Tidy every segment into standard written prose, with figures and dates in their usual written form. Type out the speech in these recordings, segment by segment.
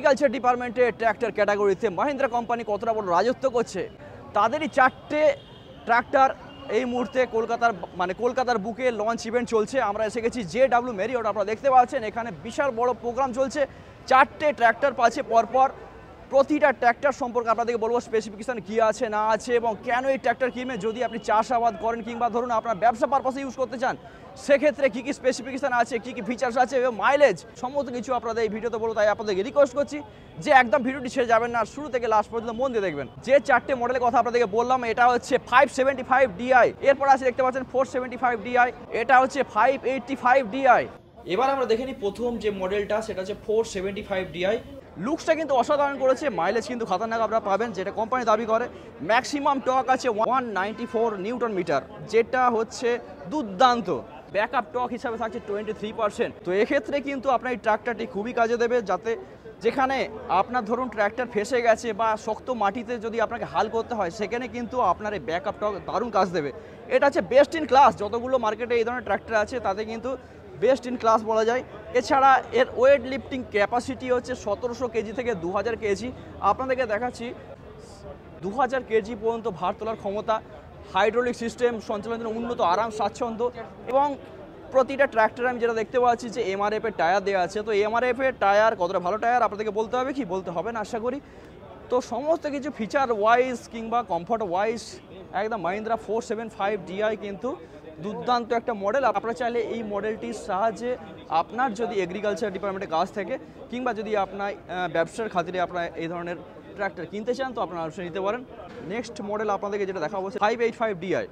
Agriculture ডিপার্টমেন্টে tractor ক্যাটাগরিতে Mahindra company কতটা বড় রাজত্ব করছে, তাদেরই 4টে ট্র্যাক্টর এই মুহূর্তে কলকাতার বুকে লঞ্চ ইভেন্ট চলছে। আমরা এসে গেছি JW মেরিয়ট, আপনারা দেখতে পাচ্ছেন এখানে বিশাল বড় প্রোগ্রাম চলছে। 4টে ট্র্যাক্টর পাচ্ছে পরপর। প্রতিটা ট্র্যাক্টর সম্পর্কে আপনাদেরকে বলবো স্পেসিফিকেশন কী আছে না আছে এবং কেন এই ট্র্যাক্টর কিনবে। যদি আপনি চাষাবাদ করেন কিংবা ধরুন আপনার ব্যবসা পারপাসে ইউজ করতে চান, সেক্ষেত্রে কী কী স্পেসিফিকেশন আছে, কী কী ফিচার্স আছে এবং মাইলেজ সমস্ত কিছু আপনাদের এই ভিডিওতে বলবো। তাই আপনাদেরকে রিকোয়েস্ট করছি যে একদম ভিডিওটি ছেড়ে যাবেন না, শুরু থেকে লাস্ট পর্যন্ত মন দিয়ে দেখবেন। যে 4টে মডেলের কথা আপনাদেরকে বললাম, এটা হচ্ছে 575Di, এরপর আছে দেখতে পাচ্ছেন 475Di, এটা হচ্ছে 585Di। এবার আমরা দেখে নিই প্রথম যে মডেলটা, সেটা হচ্ছে 475Di। লুকসটা কিন্তু অসাধারণ করেছে, মাইলেজ কিন্তু খতরনাক আপনারা পাবেন, যেটা কোম্পানি দাবি করে। ম্যাক্সিমাম টর্ক আছে 194 নিউটন মিটার, যেটা হচ্ছে দুর্দান্ত। ব্যাকআপ টর্ক হিসাবে থাকছে 23%। তো এক্ষেত্রে কিন্তু আপনার এই ট্র্যাক্টরটি খুবই কাজে দেবে, যাতে যেখানে আপনার ধরুন ট্র্যাক্টর ফেসে গেছে বা শক্ত মাটিতে যদি আপনাকে হাল করতে হয়, সেখানে কিন্তু আপনার এই ব্যাকআপ টর্ক দারুণ কাজ দেবে। এটা হচ্ছে বেস্ট ইন ক্লাস। যতগুলো মার্কেটে এই ধরনের ট্র্যাক্টর আছে তাতে কিন্তু বেস্ট ইন ক্লাস বলা যায়। এছাড়া এর ওয়েট লিফটিং ক্যাপাসিটি হচ্ছে 1700 কেজি থেকে 2000 কেজি। আপনাদেরকে দেখাচ্ছি 2000 কেজি পর্যন্ত ভার তোলার ক্ষমতা, হাইড্রোলিক সিস্টেম, সঞ্চালনের উন্নত আরাম স্বাচ্ছন্দ্য এবং প্রতিটা ট্র্যাক্টরে আমি যেটা দেখতে পাচ্ছি যে MRF এর টায়ার দেওয়া আছে। তো MRF এর টায়ার কতটা ভালো টায়ার আপনাদেরকে বলতে হবে কি, বলতে হবে না আশা করি। তো সমস্ত কিছু ফিচার ওয়াইজ কিংবা কমফর্ট ওয়াইজ একদম মাহিন্দ্রা 475Di কিন্তু দুর্দান্ত একটা মডেল। আপনারা চাইলে এই মডেলটির সাহায্যে আপনার যদি এগ্রিকালচার ডিপার্টমেন্টের কাছ থেকে কিংবা যদি আপনার ব্যবসার খাতিরে আপনার এই ধরনের ট্র্যাক্টর কিনতে চান, তো আপনারা অবশ্যই নিতে পারেন। নেক্সট মডেল আপনাদেরকে যেটা দেখাবো 585Di।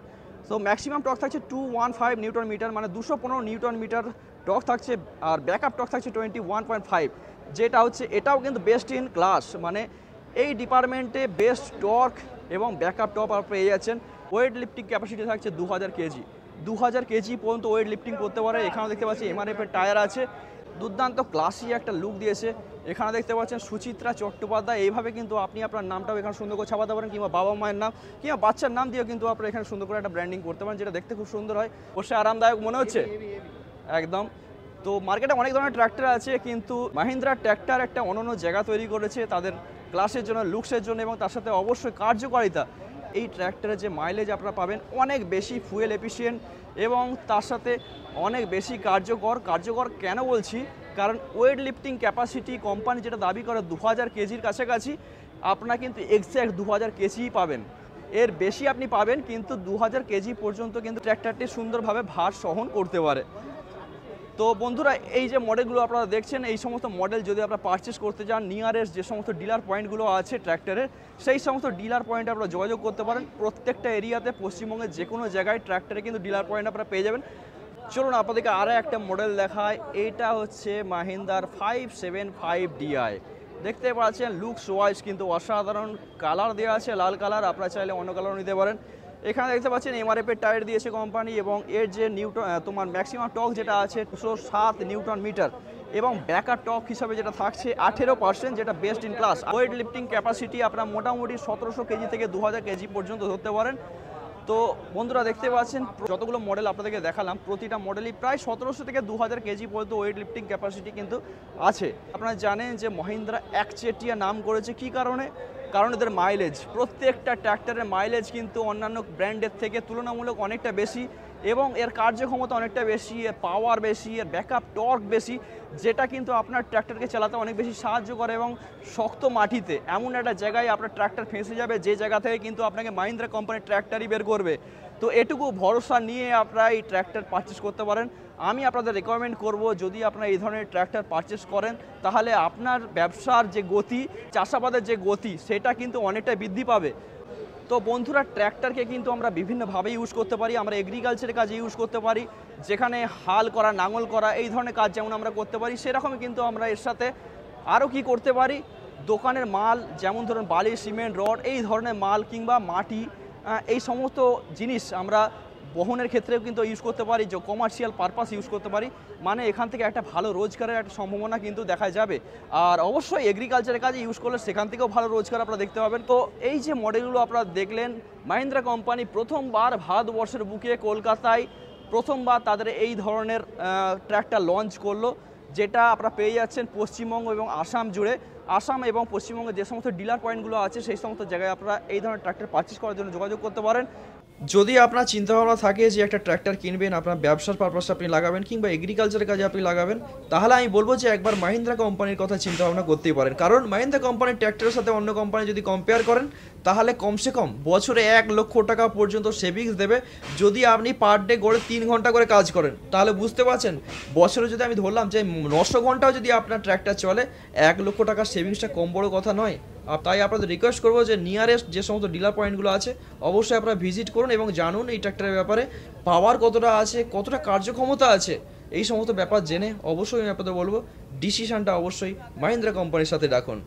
তো ম্যাক্সিমাম টর্ক থাকছে 215 নিউটন মিটার, মানে 215 নিউটন মিটার টর্ক থাকছে, আর ব্যাকআপ টর্ক থাকছে 21.5, যেটা হচ্ছে এটাও কিন্তু বেস্ট ইন ক্লাস। মানে এই ডিপার্টমেন্টে বেস্ট টর্ক এবং ব্যাকআপ টপ আপনারা পেয়ে যাচ্ছেন। ওয়েট লিফটিং ক্যাপাসিটি থাকছে 2000 কেজি, 2000 কেজি পর্যন্ত ওয়েট লিফটিং করতে পারে। এখানেও দেখতে পাচ্ছি MRF এর টায়ার আছে, দুর্দান্ত ক্লাসি একটা লুক দিয়েছে। এখানে দেখতে পাচ্ছেন সুচিত্রা চট্টোপাধ্যায়, এইভাবে কিন্তু আপনি আপনার নামটাও এখানে সুন্দর করে ছাপাতে পারেন, কিংবা বাবা মায়ের নাম কিংবা বাচ্চার নাম দিয়েও কিন্তু আপনারা এখানে সুন্দর করে একটা ব্র্যান্ডিং করতে পারেন, যেটা দেখতে খুব সুন্দর হয়, অবশ্যই আরামদায়ক মনে হচ্ছে একদম। তো মার্কেটে অনেক ধরনের ট্র্যাক্টর আছে, কিন্তু মাহিন্দ্রা ট্র্যাক্টর একটা অনন্য জায়গা তৈরি করেছে তাদের ক্লাসের জন্য, লুকসের জন্য এবং তার সাথে অবশ্যই কার্যকারিতা। এই ট্র্যাক্টরের যে মাইলেজ আপনারা পাবেন অনেক বেশি ফুয়েল এফিশিয়েন্ট এবং তার সাথে অনেক বেশি কার্যকর কেন বলছি, কারণ ওয়েট লিফটিং ক্যাপাসিটি কোম্পানি যেটা দাবি করে 2000 কেজির কাছাকাছি, আপনারা কিন্তু এক্স্যাক্ট 2000 কেজিই পাবেন। এর বেশি আপনি পাবেন, কিন্তু 2000 কেজি পর্যন্ত কিন্তু ট্র্যাক্টরটি সুন্দরভাবে ভার সহন করতে পারে। তো বন্ধুরা, এই যে মডেলগুলো আপনারা দেখছেন, এই সমস্ত মডেল যদি আপনারা পারচেস করতে চান, নিয়ারেস্ট যে সমস্ত ডিলার পয়েন্টগুলো আছে ট্র্যাক্টরের, সেই সমস্ত ডিলার পয়েন্টে আপনারা যোগাযোগ করতে পারেন। প্রত্যেকটা এরিয়াতে পশ্চিমবঙ্গের যে কোনো জায়গায় ট্র্যাক্টরে কিন্তু ডিলার পয়েন্ট আপনারা পেয়ে যাবেন। চলুন আপনাদেরকে আরও একটা মডেল দেখায়। এইটা হচ্ছে মাহিন্দ্রার 575Di। দেখতে পাচ্ছেন লুকস ওয়াইজ কিন্তু অসাধারণ, কালার দেওয়া আছে লাল কালার, আপনারা চাইলে অন্য কালারও নিতে পারেন। এখানে দেখতে পাচ্ছেন MRF এর টায়ার দিয়েছে কোম্পানি এবং এর যে তোমার ম্যাক্সিমাম টর্ক যেটা আছে 207 নিউটন মিটার এবং ব্যাকআপ টর্ক হিসাবে যেটা থাকছে 18%, যেটা best in class. Weight lifting capacity আপনারা মোটামুটি 1700 কেজি থেকে 2000 কেজি পর্যন্ত ধরতে পারেন। তো বন্ধুরা দেখতে পাচ্ছেন যতগুলো মডেল আপনাদেরকে দেখালাম, প্রতিটা মডেলই প্রায় 1700 থেকে 2000 কেজি পর্যন্ত ওয়েট লিফটিং ক্যাপাসিটি কিন্তু আছে। আপনারা জানেন যে মহিন্দ্রা একচেটিয়া নাম করেছে কি কারণে, কারণ এদের মাইলেজ, প্রত্যেকটা ট্র্যাক্টরের মাইলেজ কিন্তু অন্যান্য ব্র্যান্ডের থেকে তুলনামূলক অনেকটা বেশি এবং এর কার্যক্ষমতা অনেকটা বেশি, এর পাওয়ার বেশি, এর ব্যাকআপ টর্ক বেশি, যেটা কিন্তু আপনার ট্র্যাক্টরকে চালাতে অনেক বেশি সাহায্য করে। এবং শক্ত মাটিতে এমন একটা জায়গায় আপনার ট্র্যাক্টর ফেঁসে যাবে যে জায়গা থেকে কিন্তু আপনাকে মাহিন্দ্রা কোম্পানির ট্র্যাক্টরই বের করবে। তো এটুকু ভরসা নিয়ে আপনারা এই ট্র্যাক্টর পারচেস করতে পারেন। আমি আপনাদের রেকমেন্ড করব, যদি আপনারা এই ধরনের ট্র্যাক্টর পারচেস করেন, তাহলে আপনার ব্যবসার যে গতি, চাষাবাদের যে গতি, সেটা কিন্তু অনেকটা বৃদ্ধি পাবে। তো বন্ধুরা, ট্র্যাক্টরকে কিন্তু আমরা বিভিন্নভাবে ইউজ করতে পারি। আমরা এগ্রিকালচারের কাজে ইউজ করতে পারি, যেখানে হাল করা, নাঙল করা, এই ধরনের কাজ যেমন আমরা করতে পারি, সেরকমই কিন্তু আমরা এর সাথে আরও কি করতে পারি, দোকানের মাল যেমন ধরুন বালি, সিমেন্ট, রড, এই ধরনের মাল কিংবা মাটি, এই সমস্ত জিনিস আমরা বহনের ক্ষেত্রেও কিন্তু ইউজ করতে পারি, যে কমার্শিয়াল পারপাস ইউজ করতে পারি। মানে এখান থেকে একটা ভালো রোজগারের একটা সম্ভাবনা কিন্তু দেখা যাবে। আর অবশ্যই এগ্রিকালচারের কাজে ইউজ করলে সেখান থেকেও ভালো রোজগার আপনারা দেখতে পাবেন। তো এই যে মডেলগুলো আপনারা দেখলেন, মাহিন্দ্রা কোম্পানি প্রথমবার ভারতবর্ষের বুকে কলকাতায় প্রথমবার তাদের এই ধরনের ট্র্যাক্টর লঞ্চ করলো, যেটা আপনারা পেয়ে যাচ্ছেন পশ্চিমবঙ্গ এবং আসাম জুড়ে। আসাম এবং পশ্চিমবঙ্গে যে সমস্ত ডিলার পয়েন্টগুলো আছে সেই সমস্ত জায়গায় আপনারা এই ধরনের ট্র্যাক্টর পারচেস করার জন্য যোগাযোগ করতে পারেন। যদি আপনার চিন্তাভাবনা থাকে যে একটা ট্র্যাক্টর কিনবেন, আপনার ব্যবসার পারপাসে আপনি লাগাবেন কিংবা এগ্রিকালচারের কাজে আপনি লাগাবেন, তাহলে আমি বলবো যে একবার মাহিন্দ্রা কোম্পানির কথা চিন্তাভাবনা করতেই পারেন। কারণ মাহিন্দ্রা কোম্পানির ট্র্যাক্টরের সাথে অন্য কোম্পানি যদি কম্পেয়ার করেন, তাহলে কমসে কম বছরে 1,00,000 টাকা পর্যন্ত সেভিংস দেবে যদি আপনি পার ডে গড়ে 3 ঘন্টা করে কাজ করেন। তাহলে বুঝতে পারছেন, বছরে যদি আমি ধরলাম যে 900 ঘন্টাও যদি আপনার ট্র্যাক্টর চলে, 1,00,000 টাকার সেভিংসটা কম বড় কথা নয়। আর তাই আপনাদের রিকোয়েস্ট করবো যে নিয়ারেস্ট যে সমস্ত ডিলার পয়েন্টগুলো আছে অবশ্যই আপনারা ভিজিট করুন এবং জানুন এই ট্র্যাক্টরের ব্যাপারে, পাওয়ার কতটা আছে, কতটা কার্যক্ষমতা আছে, এই সমস্ত ব্যাপার জেনে অবশ্যই আমি আপনাদের বলবো ডিসিশনটা অবশ্যই মাহিন্দ্রা কোম্পানির সাথে রাখুন।